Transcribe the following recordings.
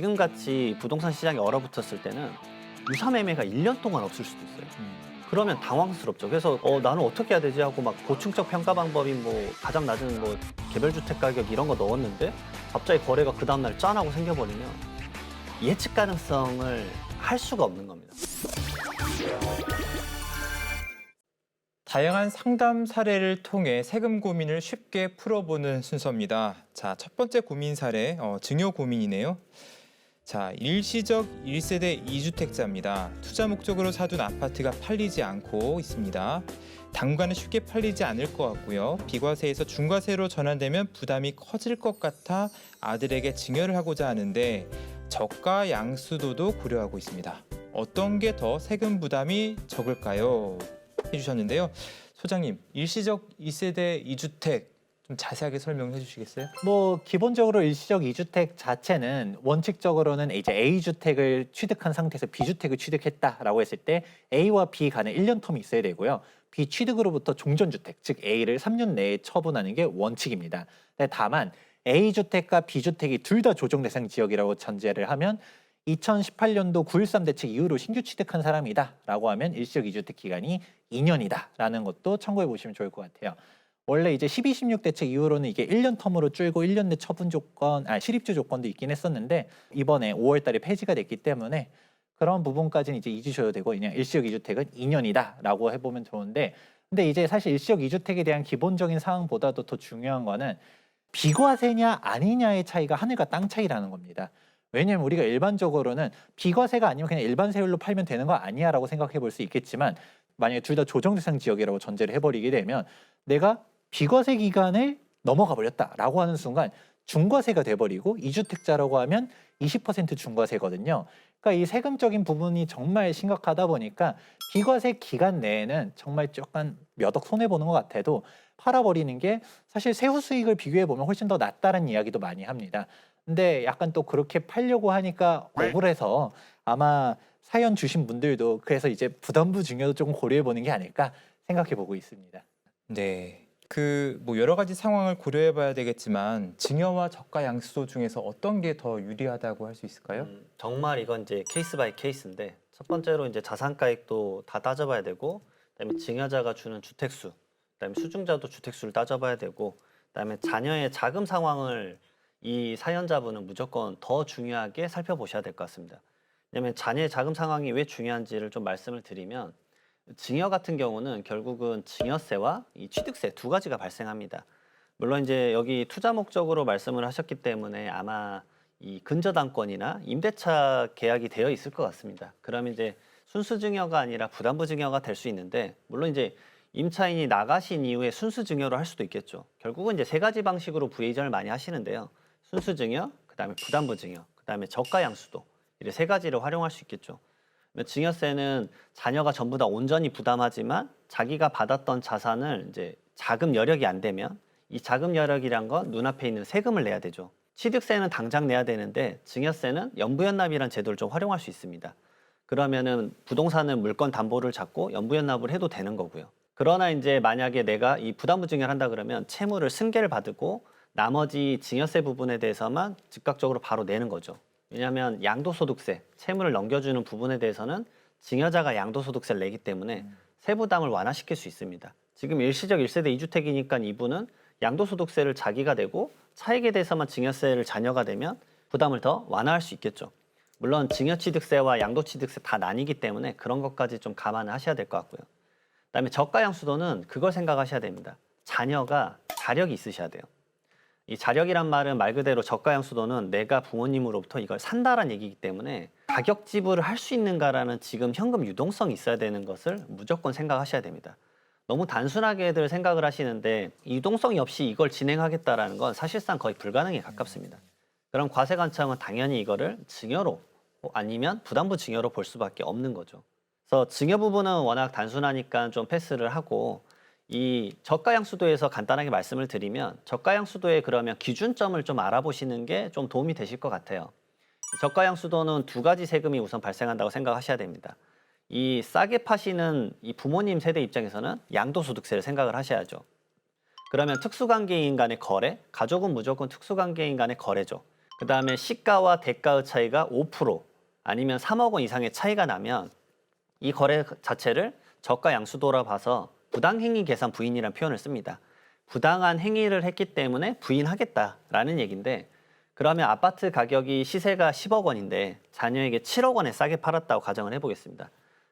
지금같이 부동산 시장이 얼어붙었을 때는 유사 매매가 1년 동안 없을 수도 있어요. 그러면 당황스럽죠. 그래서 나는 어떻게 해야 되지 하고 막 고층적 평가 방법이 뭐 가장 낮은 뭐 개별주택 가격 이런 거 넣었는데 갑자기 거래가 그 다음날 짠하고 생겨버리면 예측 가능성을 할 수가 없는 겁니다. 다양한 상담 사례를 통해 세금 고민을 쉽게 풀어보는 순서입니다. 자, 첫 번째 고민 사례, 증여 고민이네요. 자, 일시적 1세대 2주택자입니다. 투자 목적으로 사둔 아파트가 팔리지 않고 있습니다. 당분간은 쉽게 팔리지 않을 것 같고요. 비과세에서 중과세로 전환되면 부담이 커질 것 같아 아들에게 증여를 하고자 하는데 저가 양수도도 고려하고 있습니다. 어떤 게 더 세금 부담이 적을까요? 해주셨는데요. 소장님, 일시적 2세대 2주택 좀 자세하게 설명해 주시겠어요? 뭐 기본적으로 일시적 2주택 자체는 원칙적으로는 이제 A주택을 취득한 상태에서 B주택을 취득했다라고 했을 때 A와 B 간에 1년 텀이 있어야 되고요. B 취득으로부터 종전주택, 즉 A를 3년 내에 처분하는 게 원칙입니다. 다만 A주택과 B주택이 둘 다 조정 대상 지역이라고 전제를 하면 2018년도 9.13 대책 이후로 신규 취득한 사람이다라고 하면 일시적 2주택 기간이 2년이다라는 것도 참고해 보시면 좋을 것 같아요. 원래 이제 12.16 대책 이후로는 이게 1년 텀으로 줄고 1년 내 처분 조건, 실입주 조건도 있긴 했었는데 이번에 5월 달에 폐지가 됐기 때문에 그런 부분까지는 이제 잊으셔도 되고 그냥 일시적 2주택은 2년이다라고 해보면 좋은데 근데 이제 사실 일시적 2주택에 대한 기본적인 사항보다도 더 중요한 거는 비과세냐 아니냐의 차이가 하늘과 땅 차이라는 겁니다. 왜냐하면 우리가 일반적으로는 비과세가 아니면 그냥 일반 세율로 팔면 되는 거 아니야 라고 생각해 볼 수 있겠지만 만약에 둘 다 조정 대상 지역이라고 전제를 해버리게 되면 내가 비과세 기간을 넘어가 버렸다라고 하는 순간 중과세가 돼버리고 2주택자라고 하면 20% 중과세거든요. 그러니까 이 세금적인 부분이 정말 심각하다 보니까 비과세 기간 내에는 정말 조금 몇 억 손해보는 것 같아도 팔아버리는 게 사실 세후 수익을 비교해보면 훨씬 더 낫다는 이야기도 많이 합니다. 근데 약간 또 그렇게 팔려고 하니까 억울해서 아마 사연 주신 분들도 그래서 이제 부담부 증여도 조금 고려해보는 게 아닐까 생각해보고 있습니다. 네. 뭐 여러 가지 상황을 고려해 봐야 되겠지만 증여와 저가 양수도 중에서 어떤 게 더 유리하다고 할 수 있을까요? 정말 이건 이제 케이스 바이 케이스인데 첫 번째로 이제 자산가액도 다 따져봐야 되고 그다음에 증여자가 주는 주택수, 그다음에 수증자도 주택수를 따져봐야 되고 그다음에 자녀의 자금 상황을 이 사연자분은 무조건 더 중요하게 살펴보셔야 될 것 같습니다. 왜냐하면 자녀의 자금 상황이 왜 중요한지를 좀 말씀을 드리면 증여 같은 경우는 결국은 증여세와 이 취득세 두 가지가 발생합니다. 물론 이제 여기 투자 목적으로 말씀을 하셨기 때문에 아마 이 근저당권이나 임대차 계약이 되어 있을 것 같습니다. 그러면 이제 순수 증여가 아니라 부담부 증여가 될 수 있는데 물론 이제 임차인이 나가신 이후에 순수 증여로 할 수도 있겠죠. 결국은 이제 세 가지 방식으로 부의전을 많이 하시는데요. 순수 증여, 그다음에 부담부 증여, 그다음에 저가 양수도 이렇게 세 가지를 활용할 수 있겠죠. 증여세는 자녀가 전부 다 온전히 부담하지만 자기가 받았던 자산을 이제 자금 여력이 안 되면 이 자금 여력이란 건 눈앞에 있는 세금을 내야 되죠. 취득세는 당장 내야 되는데 증여세는 연부연납이라는 제도를 좀 활용할 수 있습니다. 그러면은 부동산은 물건 담보를 잡고 연부연납을 해도 되는 거고요. 그러나 이제 만약에 내가 이 부담부 증여를 한다 그러면 채무를 승계를 받고 나머지 증여세 부분에 대해서만 즉각적으로 바로 내는 거죠. 왜냐하면 양도소득세, 채무를 넘겨주는 부분에 대해서는 증여자가 양도소득세를 내기 때문에 세부담을 완화시킬 수 있습니다. 지금 일시적 1세대 2주택이니까 이분은 양도소득세를 자기가 내고 차익에 대해서만 증여세를 자녀가 내면 부담을 더 완화할 수 있겠죠. 물론 증여취득세와 양도취득세 다 나뉘기 때문에 그런 것까지 좀 감안을 하셔야 될 것 같고요. 그다음에 저가양수도는 그걸 생각하셔야 됩니다. 자녀가 자력이 있으셔야 돼요. 이 자력이란 말은 말 그대로 저가양수도는 내가 부모님으로부터 이걸 산다라는 얘기이기 때문에 가격 지불을 할 수 있는가라는 지금 현금 유동성이 있어야 되는 것을 무조건 생각하셔야 됩니다. 너무 단순하게들 생각을 하시는데 유동성이 없이 이걸 진행하겠다라는 건 사실상 거의 불가능에 가깝습니다. 그럼 과세관청은 당연히 이거를 증여로 아니면 부담부 증여로 볼 수밖에 없는 거죠. 그래서 증여 부분은 워낙 단순하니까 좀 패스를 하고 이 저가양수도에서 간단하게 말씀을 드리면 저가양수도의 그러면 기준점을 좀 알아보시는 게 좀 도움이 되실 것 같아요. 저가양수도는 두 가지 세금이 우선 발생한다고 생각하셔야 됩니다. 이 싸게 파시는 이 부모님 세대 입장에서는 양도소득세를 생각을 하셔야죠. 그러면 특수관계인 간의 거래, 가족은 무조건 특수관계인 간의 거래죠. 그다음에 시가와 대가의 차이가 5% 아니면 3억 원 이상의 차이가 나면 이 거래 자체를 저가 양수도라 봐서 부당행위 계산 부인이라는 표현을 씁니다. 부당한 행위를 했기 때문에 부인하겠다라는 얘기인데 그러면 아파트 가격이 시세가 10억 원인데 자녀에게 7억 원에 싸게 팔았다고 가정을 해보겠습니다.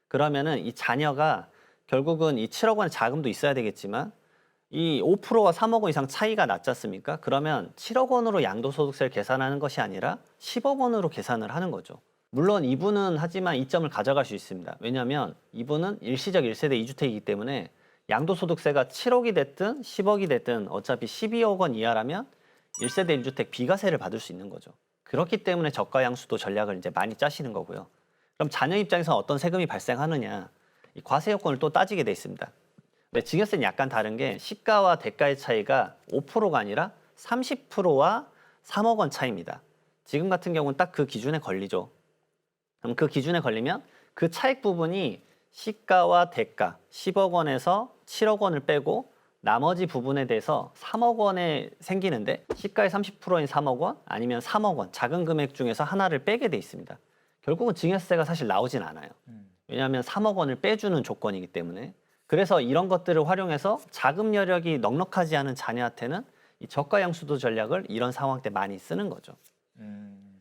그러면은 이 자녀가 결국은 이 7억 원의 자금도 있어야 되겠지만 이 5%와 3억 원 이상 차이가 났지 않습니까? 그러면 7억 원으로 양도소득세를 계산하는 것이 아니라 10억 원으로 계산을 하는 거죠. 물론 이분은 하지만 이점을 가져갈 수 있습니다. 왜냐하면 이분은 일시적 1세대 2주택이기 때문에 양도소득세가 7억이 됐든 10억이 됐든 어차피 12억 원 이하라면 1세대 1주택 비과세를 받을 수 있는 거죠. 그렇기 때문에 저가 양수도 전략을 이제 많이 짜시는 거고요. 그럼 자녀 입장에서 어떤 세금이 발생하느냐? 이 과세 요건을 또 따지게 돼 있습니다. 근데 증여세는 약간 다른 게 시가와 대가의 차이가 5%가 아니라 30%와 3억 원 차이입니다. 지금 같은 경우는 딱 그 기준에 걸리죠. 그럼 그 기준에 걸리면 그 차익 부분이 시가와 대가 10억 원에서 7억 원을 빼고 나머지 부분에 대해서 3억 원에 생기는데 시가의 30%인 3억 원 아니면 3억 원 작은 금액 중에서 하나를 빼게 돼 있습니다. 결국은 증여세가 사실 나오진 않아요. 왜냐하면 3억 원을 빼주는 조건이기 때문에. 그래서 이런 것들을 활용해서 자금 여력이 넉넉하지 않은 자녀한테는 이 저가 양수도 전략을 이런 상황 때 많이 쓰는 거죠.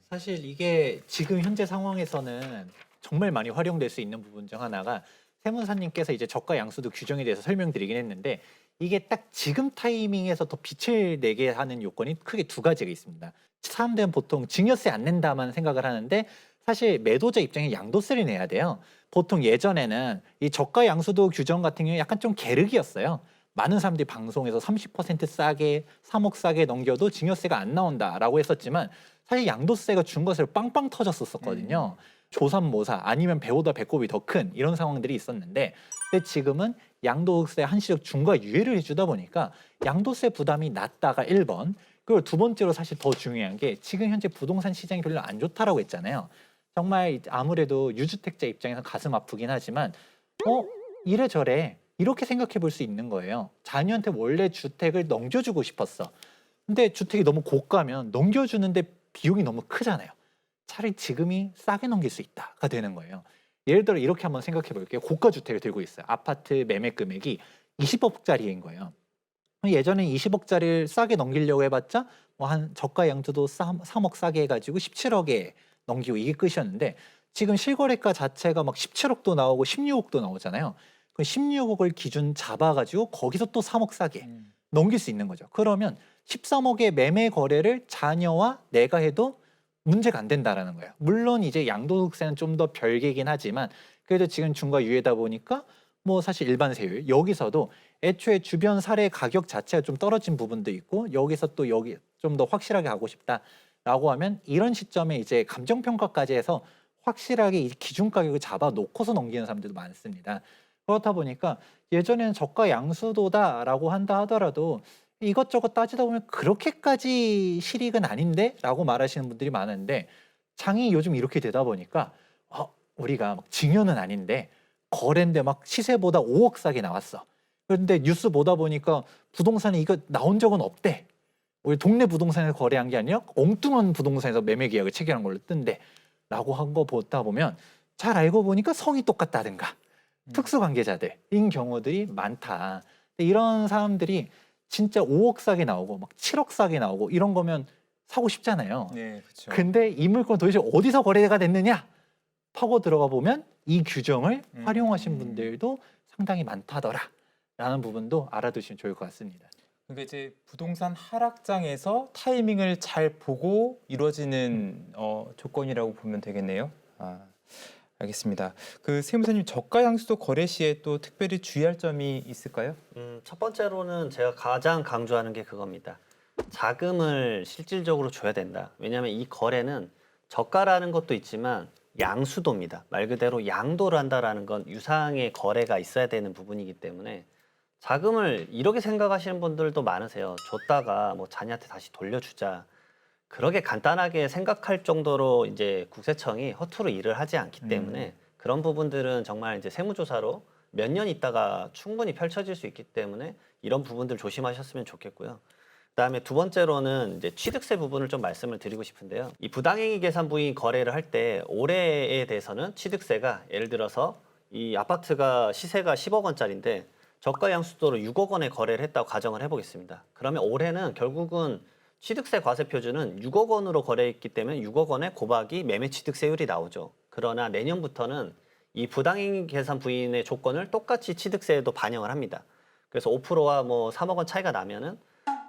사실 이게 지금 현재 상황에서는 정말 많이 활용될 수 있는 부분 중 하나가 세무사님께서 이제 저가 양수도 규정에 대해서 설명드리긴 했는데 이게 딱 지금 타이밍에서 더 빛을 내게 하는 요건이 크게 두 가지가 있습니다. 사람들은 보통 증여세 안 낸다만 생각을 하는데 사실 매도자 입장에 양도세를 내야 돼요. 보통 예전에는 이 저가 양수도 규정 같은 경우에 약간 좀 게르기였어요. 많은 사람들이 방송에서 30% 싸게 3억 싸게 넘겨도 증여세가 안 나온다라고 했었지만 사실 양도세가 준 것을 빵빵 터졌었거든요. 조삼모사 아니면 배보다 배꼽이 더 큰 이런 상황들이 있었는데 근데 지금은 양도세 한시적 중과 유예를 해주다 보니까 양도세 부담이 낮다가 1번 그리고 두 번째로 사실 더 중요한 게 지금 현재 부동산 시장이 별로 안 좋다라고 했잖아요. 정말 아무래도 유주택자 입장에서 가슴 아프긴 하지만 이래저래 이렇게 생각해 볼 수 있는 거예요. 자녀한테 원래 주택을 넘겨주고 싶었어. 근데 주택이 너무 고가면 넘겨주는데 비용이 너무 크잖아요. 차라리 지금이 싸게 넘길 수 있다가 되는 거예요. 예를 들어 이렇게 한번 생각해 볼게요. 고가 주택을 들고 있어요. 아파트 매매 금액이 20억짜리인 거예요. 예전에 20억짜리를 싸게 넘기려고 해봤자 뭐 한 저가 양수도 3억 싸게 해가지고 17억에 넘기고 이게 끝이었는데 지금 실거래가 자체가 막 17억도 나오고 16억도 나오잖아요. 그 16억을 기준 잡아가지고 거기서 또 3억 싸게 넘길 수 있는 거죠. 그러면 13억의 매매 거래를 자녀와 내가 해도 문제가 안 된다라는 거예요. 물론 이제 양도소득세는 좀 더 별개긴 하지만 그래도 지금 중과 유예다 보니까 뭐 사실 일반 세율 여기서도 애초에 주변 사례 가격 자체가 좀 떨어진 부분도 있고 여기서 또 여기 좀 더 확실하게 하고 싶다라고 하면 이런 시점에 이제 감정평가까지 해서 확실하게 이 기준 가격을 잡아놓고서 넘기는 사람들도 많습니다. 그렇다 보니까 예전에는 저가 양수도다라고 한다 하더라도 이것저것 따지다 보면 그렇게까지 실익은 아닌데? 라고 말하시는 분들이 많은데 장이 요즘 이렇게 되다 보니까 우리가 막 증여는 아닌데 거래인데 막 시세보다 5억 싸게 나왔어. 그런데 뉴스 보다 보니까 부동산에 이거 나온 적은 없대. 우리 동네 부동산에서 거래한 게 아니라 엉뚱한 부동산에서 매매 계약을 체결한 걸로 뜬대. 라고 한 거 보다 보면 잘 알고 보니까 성이 똑같다든가 특수관계자들인 경우들이 많다. 근데 이런 사람들이 진짜 5억 싸게 나오고 막 7억 싸게 나오고 이런 거면 사고 싶잖아요. 네, 그렇죠. 근데 이 물건 도대체 어디서 거래가 됐느냐? 파고 들어가 보면 이 규정을 활용하신 분들도 상당히 많다더라라는 부분도 알아두시면 좋을 것 같습니다. 그러니까 이제 부동산 하락장에서 타이밍을 잘 보고 이루어지는 조건이라고 보면 되겠네요. 알겠습니다. 그 세무사님 저가 양수도 거래 시에 또 특별히 주의할 점이 있을까요? 첫 번째로는 제가 가장 강조하는 게 그겁니다. 자금을 실질적으로 줘야 된다. 왜냐하면 이 거래는 저가라는 것도 있지만 양수도입니다. 말 그대로 양도를 한다라는 건 유상의 거래가 있어야 되는 부분이기 때문에 자금을 이렇게 생각하시는 분들도 많으세요. 줬다가 뭐 자녀한테 다시 돌려주자. 그렇게 간단하게 생각할 정도로 이제 국세청이 허투루 일을 하지 않기 때문에 그런 부분들은 정말 이제 세무조사로 몇 년 있다가 충분히 펼쳐질 수 있기 때문에 이런 부분들 조심하셨으면 좋겠고요. 그다음에 두 번째로는 이제 취득세 부분을 좀 말씀을 드리고 싶은데요. 이 부당행위 계산 부인 거래를 할 때 올해에 대해서는 취득세가 예를 들어서 이 아파트가 시세가 10억 원짜리인데 저가 양수도로 6억 원에 거래를 했다고 가정을 해보겠습니다. 그러면 올해는 결국은 취득세 과세 표준은 6억 원으로 거래했기 때문에 6억 원의 고박이 매매 취득세율이 나오죠. 그러나 내년부터는 이 부당행위 계산 부인의 조건을 똑같이 취득세에도 반영을 합니다. 그래서 5%와 뭐 3억 원 차이가 나면은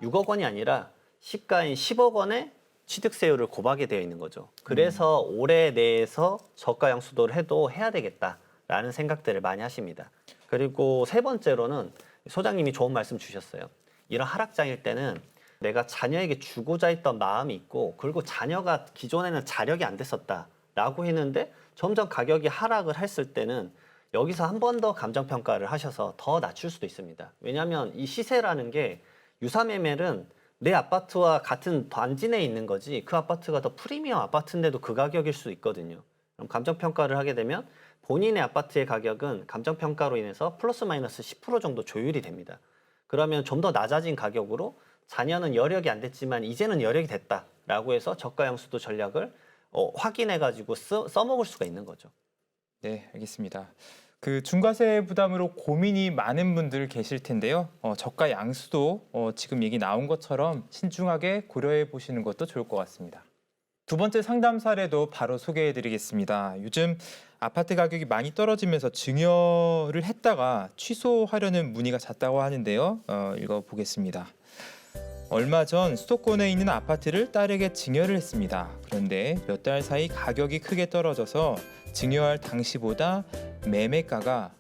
6억 원이 아니라 시가인 10억 원의 취득세율을 고박이 되어 있는 거죠. 그래서 올해 내에서 저가 양수도를 해도 해야 되겠다라는 생각들을 많이 하십니다. 그리고 세 번째로는 소장님이 좋은 말씀 주셨어요. 이런 하락장일 때는 내가 자녀에게 주고자 했던 마음이 있고 그리고 자녀가 기존에는 자력이 안 됐었다라고 했는데 점점 가격이 하락을 했을 때는 여기서 한 번 더 감정평가를 하셔서 더 낮출 수도 있습니다. 왜냐하면 이 시세라는 게 유사매매는 내 아파트와 같은 단지 내에 있는 거지 그 아파트가 더 프리미엄 아파트인데도 그 가격일 수 있거든요. 그럼 감정평가를 하게 되면 본인의 아파트의 가격은 감정평가로 인해서 플러스 마이너스 10% 정도 조율이 됩니다. 그러면 좀 더 낮아진 가격으로 자녀는 여력이 안 됐지만 이제는 여력이 됐다라고 해서 저가 양수도 전략을 확인해가지고 써먹을 수가 있는 거죠. 네, 알겠습니다. 그 중과세 부담으로 고민이 많은 분들 계실 텐데요. 저가 양수도 지금 얘기 나온 것처럼 신중하게 고려해 보시는 것도 좋을 것 같습니다. 두 번째 상담 사례도 바로 소개해 드리겠습니다. 요즘 아파트 가격이 많이 떨어지면서 증여를 했다가 취소하려는 문의가 잦다고 하는데요. 읽어보겠습니다. 얼마 전 수도권에 있는 아파트를 딸에게 증여를 했습니다. 그런데 몇 달 사이 가격이 크게 떨어져서 증여할 당시보다 매매가가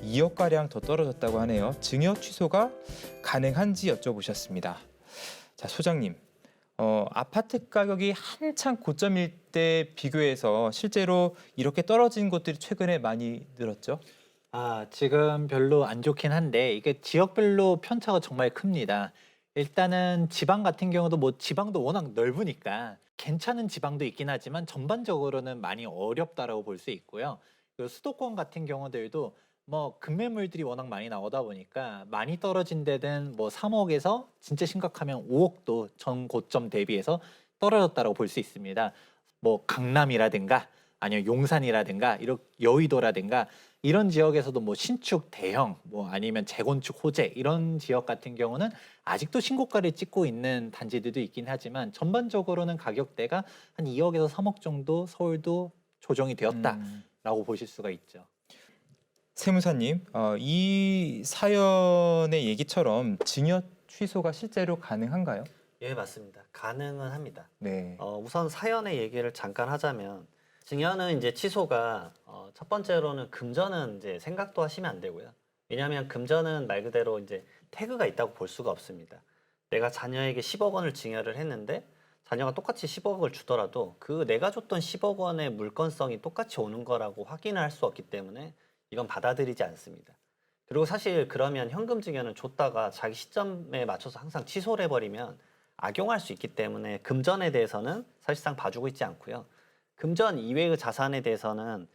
2억가량 더 떨어졌다고 하네요. 증여 취소가 가능한지 여쭤보셨습니다. 자, 소장님, 아파트 가격이 한창 고점일 때 비교해서 실제로 이렇게 떨어진 곳들이 최근에 많이 늘었죠? 지금 별로 안 좋긴 한데 이게 지역별로 편차가 정말 큽니다. 일단은 지방 같은 경우도 뭐 지방도 워낙 넓으니까 괜찮은 지방도 있긴 하지만 전반적으로는 많이 어렵다라고 볼 수 있고요. 그 수도권 같은 경우들도 뭐 급매물들이 워낙 많이 나오다 보니까 많이 떨어진 데는 뭐 3억에서 진짜 심각하면 5억도 전 고점 대비해서 떨어졌다고 볼 수 있습니다. 뭐 강남이라든가 아니면 용산이라든가 이런 여의도라든가 이런 지역에서도 뭐 신축 대형 뭐 아니면 재건축 호재 이런 지역 같은 경우는 아직도 신고가를 찍고 있는 단지들도 있긴 하지만 전반적으로는 가격대가 한 2억에서 3억 정도 서울도 조정이 되었다라고 보실 수가 있죠. 세무사님, 이 사연의 얘기처럼 증여 취소가 실제로 가능한가요? 예, 맞습니다. 가능은 합니다. 네. 우선 사연의 얘기를 잠깐 하자면 증여는 이제 취소가 첫 번째로는 금전은 이제 생각도 하시면 안 되고요. 왜냐하면 금전은 말 그대로 이제 태그가 있다고 볼 수가 없습니다. 내가 자녀에게 10억 원을 증여를 했는데 자녀가 똑같이 10억을 주더라도 그 내가 줬던 10억 원의 물건성이 똑같이 오는 거라고 확인을 할 수 없기 때문에 이건 받아들이지 않습니다. 그리고 사실 그러면 현금 증여는 줬다가 자기 시점에 맞춰서 항상 취소를 해버리면 악용할 수 있기 때문에 금전에 대해서는 사실상 봐주고 있지 않고요. 금전 이외의 자산에 대해서는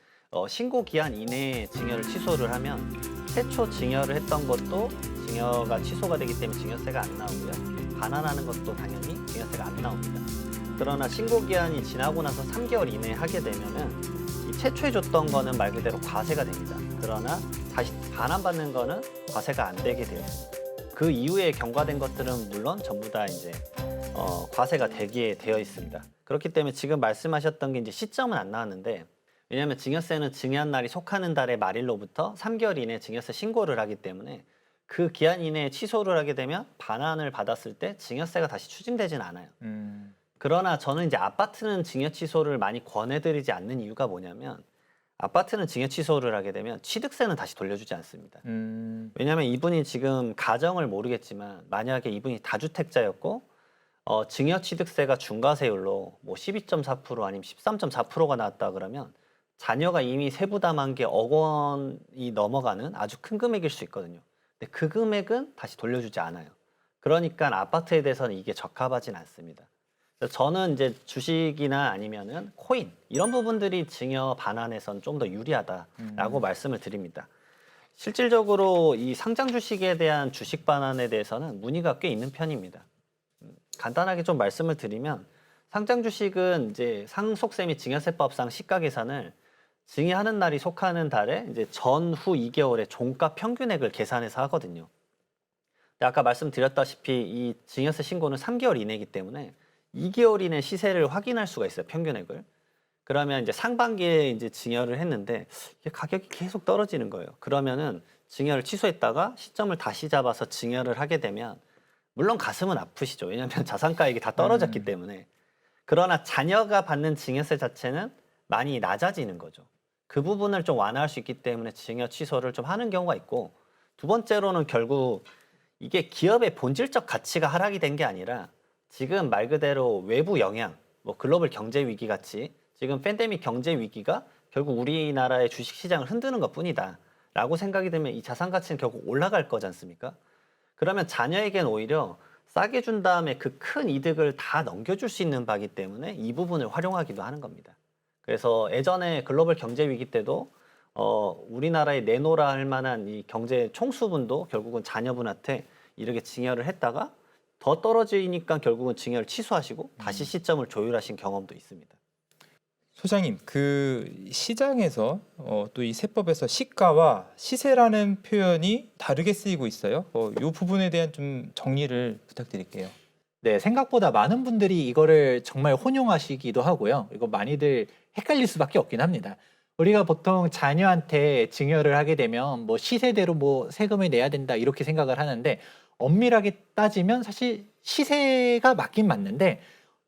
신고 기한 이내에 증여를 취소를 하면 최초 증여를 했던 것도 증여가 취소가 되기 때문에 증여세가 안 나오고요. 반환하는 것도 당연히 증여세가 안 나옵니다. 그러나 신고 기한이 지나고 나서 3개월 이내에 하게 되면은 이 최초에 줬던 거는 말 그대로 과세가 됩니다. 그러나 다시 반환받는 거는 과세가 안 되게 되어 있습니다. 그 이후에 경과된 것들은 물론 전부 다 이제 과세가 되게 되어 있습니다. 그렇기 때문에 지금 말씀하셨던 게 이제 시점은 안 나왔는데 왜냐하면 증여세는 증여한 날이 속하는 달의 말일로부터 3개월 이내에 증여세 신고를 하기 때문에 그 기한 이내에 취소를 하게 되면 반환을 받았을 때 증여세가 다시 추징되진 않아요. 그러나 저는 이제 아파트는 증여 취소를 많이 권해드리지 않는 이유가 뭐냐면 아파트는 증여 취소를 하게 되면 취득세는 다시 돌려주지 않습니다. 왜냐하면 이분이 지금 가정을 모르겠지만 만약에 이분이 다주택자였고 증여 취득세가 중과세율로 뭐 12.4% 아니면 13.4%가 나왔다 그러면 자녀가 이미 세부담한 게 1억 원이 넘어가는 아주 큰 금액일 수 있거든요. 근데 그 금액은 다시 돌려주지 않아요. 그러니까 아파트에 대해서는 이게 적합하진 않습니다. 그래서 저는 이제 주식이나 아니면은 코인 이런 부분들이 증여 반환에선 좀 더 유리하다라고 말씀을 드립니다. 실질적으로 이 상장 주식에 대한 주식 반환에 대해서는 문의가 꽤 있는 편입니다. 간단하게 좀 말씀을 드리면 상장 주식은 이제 상속세 및 증여세법상 시가 계산을 증여하는 날이 속하는 달에 이제 전후 2개월의 종가 평균액을 계산해서 하거든요. 근데 아까 말씀드렸다시피 이 증여세 신고는 3개월 이내이기 때문에 2개월 이내 시세를 확인할 수가 있어요, 평균액을. 그러면 이제 상반기에 이제 증여를 했는데 이게 가격이 계속 떨어지는 거예요. 그러면은 증여를 취소했다가 시점을 다시 잡아서 증여를 하게 되면 물론 가슴은 아프시죠. 왜냐하면 자산가액이 다 떨어졌기 때문에. 그러나 자녀가 받는 증여세 자체는 많이 낮아지는 거죠. 그 부분을 좀 완화할 수 있기 때문에 증여 취소를 좀 하는 경우가 있고, 두 번째로는 결국 이게 기업의 본질적 가치가 하락이 된 게 아니라 지금 말 그대로 외부 영향, 뭐 글로벌 경제 위기 같이 지금 팬데믹 경제 위기가 결국 우리나라의 주식 시장을 흔드는 것뿐이다 라고 생각이 되면 이 자산 가치는 결국 올라갈 거지 않습니까? 그러면 자녀에겐 오히려 싸게 준 다음에 그 큰 이득을 다 넘겨줄 수 있는 바기 때문에 이 부분을 활용하기도 하는 겁니다. 그래서 예전에 글로벌 경제 위기 때도 우리나라에 내놓으라 할 만한 이 경제 총수분도 결국은 자녀분한테 이렇게 증여를 했다가 더 떨어지니까 결국은 증여를 취소하시고 다시 시점을 조율하신 경험도 있습니다. 소장님, 그 시장에서 또 이 세법에서 시가와 시세라는 표현이 다르게 쓰이고 있어요. 이 부분에 대한 좀 정리를 부탁드릴게요. 네, 생각보다 많은 분들이 이거를 정말 혼용하시기도 하고요. 이거 많이들 헷갈릴 수밖에 없긴 합니다. 우리가 보통 자녀한테 증여를 하게 되면 뭐 시세대로 뭐 세금을 내야 된다 이렇게 생각을 하는데, 엄밀하게 따지면 사실 시세가 맞긴 맞는데,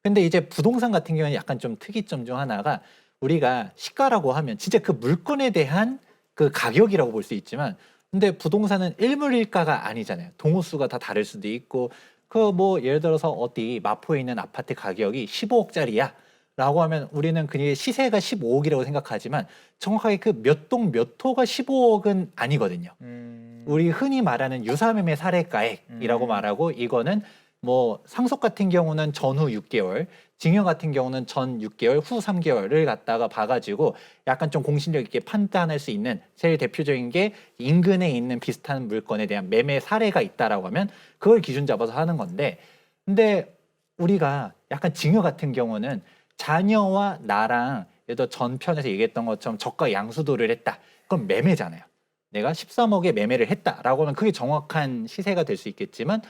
근데 이제 부동산 같은 경우는 약간 좀 특이점 중 하나가, 우리가 시가라고 하면 진짜 그 물건에 대한 그 가격이라고 볼 수 있지만, 근데 부동산은 일물일가가 아니잖아요. 동호수가 다 다를 수도 있고, 그 뭐 예를 들어서 어디 마포에 있는 아파트 가격이 15억짜리야 라고 하면 우리는 그게 시세가 15억이라고 생각하지만 정확하게 그 몇 동 몇 호가 15억은 아니거든요. 우리 흔히 말하는 유사매매 사례가액이라고 말하고, 이거는 뭐 상속 같은 경우는 전후 6개월, 증여 같은 경우는 전 6개월, 후 3개월을 갖다가 봐가지고 약간 좀 공신력 있게 판단할 수 있는, 제일 대표적인 게 인근에 있는 비슷한 물건에 대한 매매 사례가 있다라고 하면 그걸 기준 잡아서 하는 건데, 근데 우리가 약간 증여 같은 경우는 자녀와 나랑 예를 전 편에서 얘기했던 것처럼 저가 양수도를 했다. 그건 매매잖아요. 내가 13억에 매매를 했다라고 하면 그게 정확한 시세가 될 수 있겠지만,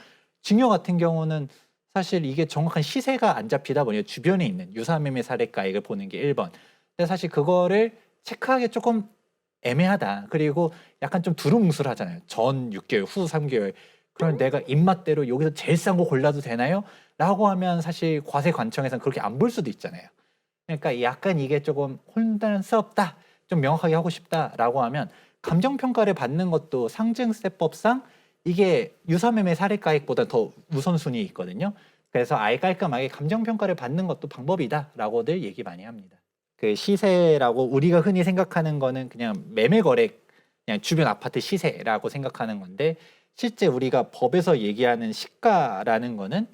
증여 같은 경우는 사실 이게 정확한 시세가 안 잡히다 보니 주변에 있는 유사매매 사례가액을 보는 게 1번. 근데 사실 그거를 체크하기 조금 애매하다. 그리고 약간 좀 두루뭉술하잖아요. 전 6개월, 후 3개월. 그럼 내가 입맛대로 여기서 제일 싼 거 골라도 되나요? 라고 하면 사실 과세 관청에서는 그렇게 안 볼 수도 있잖아요. 그러니까 약간 이게 조금 혼란스럽다, 좀 명확하게 하고 싶다라고 하면 감정평가를 받는 것도 상증세법상 이게 유사매매 사례가액보다 더 우선순위에 있거든요. 그래서 아예 깔끔하게 감정평가를 받는 것도 방법이다라고들 얘기 많이 합니다. 그 시세라고 우리가 흔히 생각하는 거는 그냥 매매거래, 그냥 주변 아파트 시세라고 생각하는 건데, 실제 우리가 법에서 얘기하는 시가라는 거는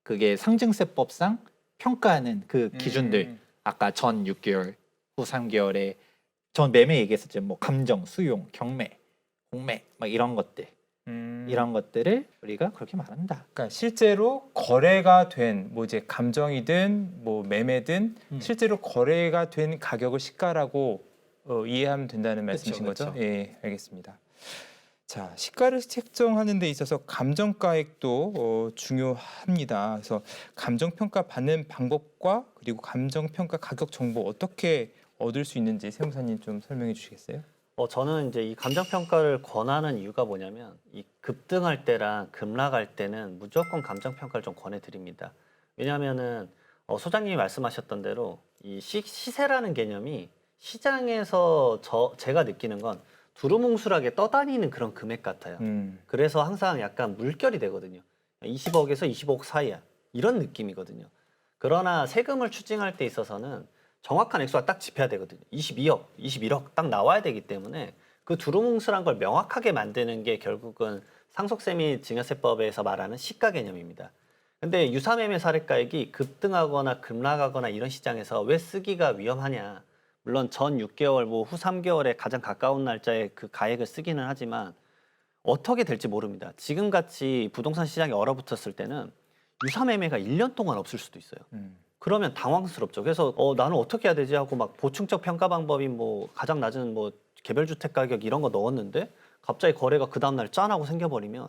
그게 상증세법상 평가하는 그 기준들, 아까 전 6개월, 후 3개월에 전 매매 얘기했었죠. 뭐 감정, 수용, 경매, 공매 막 이런 것들. 이런 것들을 우리가 그렇게 말한다. 그러니까 실제로 거래가 된 뭐 이제 감정이든 뭐 매매든 실제로 거래가 된 가격을 시가라고 이해하면 된다는 말씀이신 거죠? 그쵸. 예, 알겠습니다. 자, 시가를 책정하는 데 있어서 감정가액도 중요합니다. 그래서 감정평가 받는 방법과 그리고 감정평가 가격 정보 어떻게 얻을 수 있는지 세무사님 좀 설명해 주시겠어요? 저는 이제 이 감정평가를 권하는 이유가 뭐냐면, 이 급등할 때랑 급락할 때는 무조건 감정평가를 좀 권해드립니다. 왜냐하면은 소장님이 말씀하셨던 대로 이 시세라는 개념이 시장에서 제가 느끼는 건 두루뭉술하게 떠다니는 그런 금액 같아요. 그래서 항상 약간 물결이 되거든요. 20억에서 25억 사이야, 이런 느낌이거든요. 그러나 세금을 추징할 때 있어서는 정확한 액수가 딱 짚여야 되거든요. 22억, 21억 딱 나와야 되기 때문에 그 두루뭉술한 걸 명확하게 만드는 게 결국은 상속세 및 증여세법에서 말하는 시가 개념입니다. 근데 유사매매 사례가액이 급등하거나 급락하거나 이런 시장에서 왜 쓰기가 위험하냐? 물론 전 6개월, 뭐 후 3개월에 가장 가까운 날짜에 그 가액을 쓰기는 하지만 어떻게 될지 모릅니다. 지금같이 부동산 시장이 얼어붙었을 때는 유사매매가 1년 동안 없을 수도 있어요. 그러면 당황스럽죠. 그래서 나는 어떻게 해야 되지 하고 막 보충적 평가 방법인 뭐 가장 낮은 뭐 개별주택 가격 이런 거 넣었는데 갑자기 거래가 그 다음날 짠하고 생겨버리면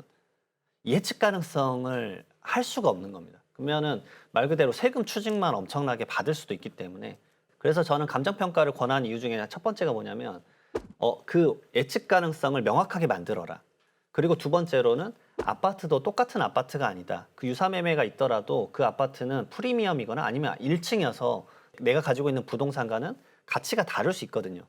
예측 가능성을 할 수가 없는 겁니다. 그러면은 말 그대로 세금 추징만 엄청나게 받을 수도 있기 때문에 그래서 저는 감정평가를 권하는 이유 중에 첫 번째가 뭐냐면 그 예측 가능성을 명확하게 만들어라. 그리고 두 번째로는 아파트도 똑같은 아파트가 아니다. 그 유사매매가 있더라도 그 아파트는 프리미엄이거나 아니면 1층이어서 내가 가지고 있는 부동산과는 가치가 다를 수 있거든요.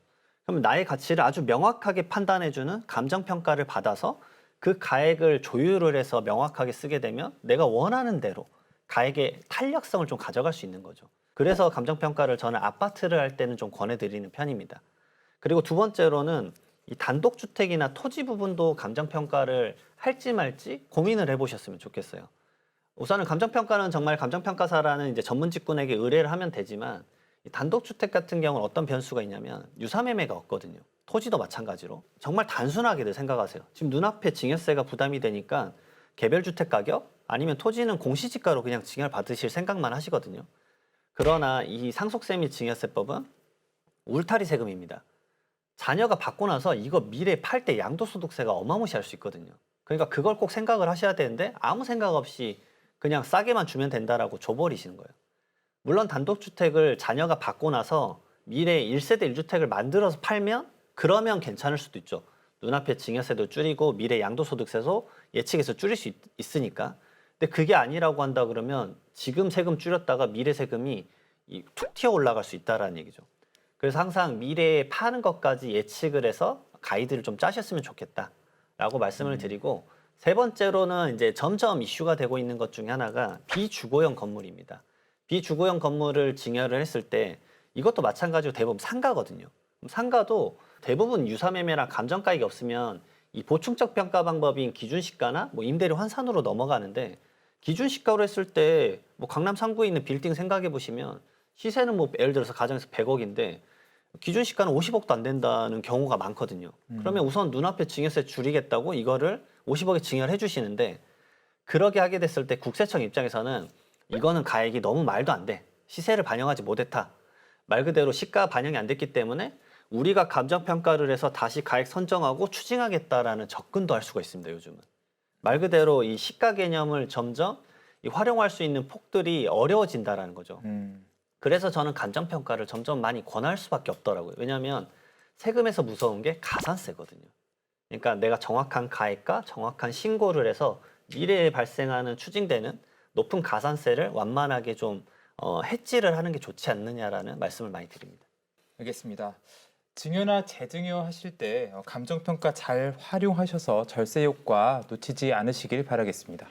그럼 나의 가치를 아주 명확하게 판단해주는 감정평가를 받아서 그 가액을 조율을 해서 명확하게 쓰게 되면 내가 원하는 대로 가액의 탄력성을 좀 가져갈 수 있는 거죠. 그래서 감정평가를 저는 아파트를 할 때는 좀 권해드리는 편입니다. 그리고 두 번째로는 이 단독주택이나 토지 부분도 감정평가를 할지 말지 고민을 해보셨으면 좋겠어요. 우선은 감정평가는 정말 감정평가사라는 이제 전문 직군에게 의뢰를 하면 되지만 이 단독주택 같은 경우는 어떤 변수가 있냐면 유사매매가 없거든요. 토지도 마찬가지로 정말 단순하게들 생각하세요. 지금 눈앞에 증여세가 부담이 되니까 개별주택 가격 아니면 토지는 공시지가로 그냥 증여를 받으실 생각만 하시거든요. 그러나 이 상속세 및 증여세법은 울타리 세금입니다. 자녀가 받고 나서 이거 미래에 팔 때 양도소득세가 어마무시할 수 있거든요. 그러니까 그걸 꼭 생각을 하셔야 되는데 아무 생각 없이 그냥 싸게만 주면 된다라고 줘버리시는 거예요. 물론 단독주택을 자녀가 받고 나서 미래에 1세대 1주택을 만들어서 팔면 그러면 괜찮을 수도 있죠. 눈앞에 증여세도 줄이고 미래 양도소득세도 예측해서 줄일 수 있으니까. 근데 그게 아니라고 한다 그러면 지금 세금 줄였다가 미래 세금이 툭 튀어 올라갈 수 있다라는 얘기죠. 그래서 항상 미래에 파는 것까지 예측을 해서 가이드를 좀 짜셨으면 좋겠다라고 말씀을 드리고 세 번째로는 이제 점점 이슈가 되고 있는 것 중에 하나가 비주거형 건물입니다. 비주거형 건물을 증여를 했을 때 이것도 마찬가지로 대부분 상가거든요. 상가도 대부분 유사매매랑 감정가액이 없으면 이 보충적 평가 방법인 기준시가나 뭐 임대료 환산으로 넘어가는데 기준시가로 했을 때 뭐 강남 3구에 있는 빌딩 생각해 보시면 시세는 뭐 예를 들어서 가정에서 100억인데 기준시가는 50억도 안 된다는 경우가 많거든요. 그러면 우선 눈앞에 증여세 줄이겠다고 이거를 50억에 증여를 해주시는데 그러게 하게 됐을 때 국세청 입장에서는 이거는 가액이 너무 말도 안 돼. 시세를 반영하지 못했다. 말 그대로 시가 반영이 안 됐기 때문에 우리가 감정평가를 해서 다시 가액 선정하고 추징하겠다라는 접근도 할 수가 있습니다. 요즘은. 말 그대로 이 시가 개념을 점점 활용할 수 있는 폭들이 어려워진다라는 거죠. 그래서 저는 감정평가를 점점 많이 권할 수밖에 없더라고요. 왜냐하면 세금에서 무서운 게 가산세거든요. 그러니까 내가 정확한 가액과 정확한 신고를 해서 미래에 발생하는 추징되는 높은 가산세를 완만하게 좀 해지를 하는 게 좋지 않느냐라는 말씀을 많이 드립니다. 알겠습니다. 증여나 재증여 하실 때 감정평가 잘 활용하셔서 절세 효과 놓치지 않으시길 바라겠습니다.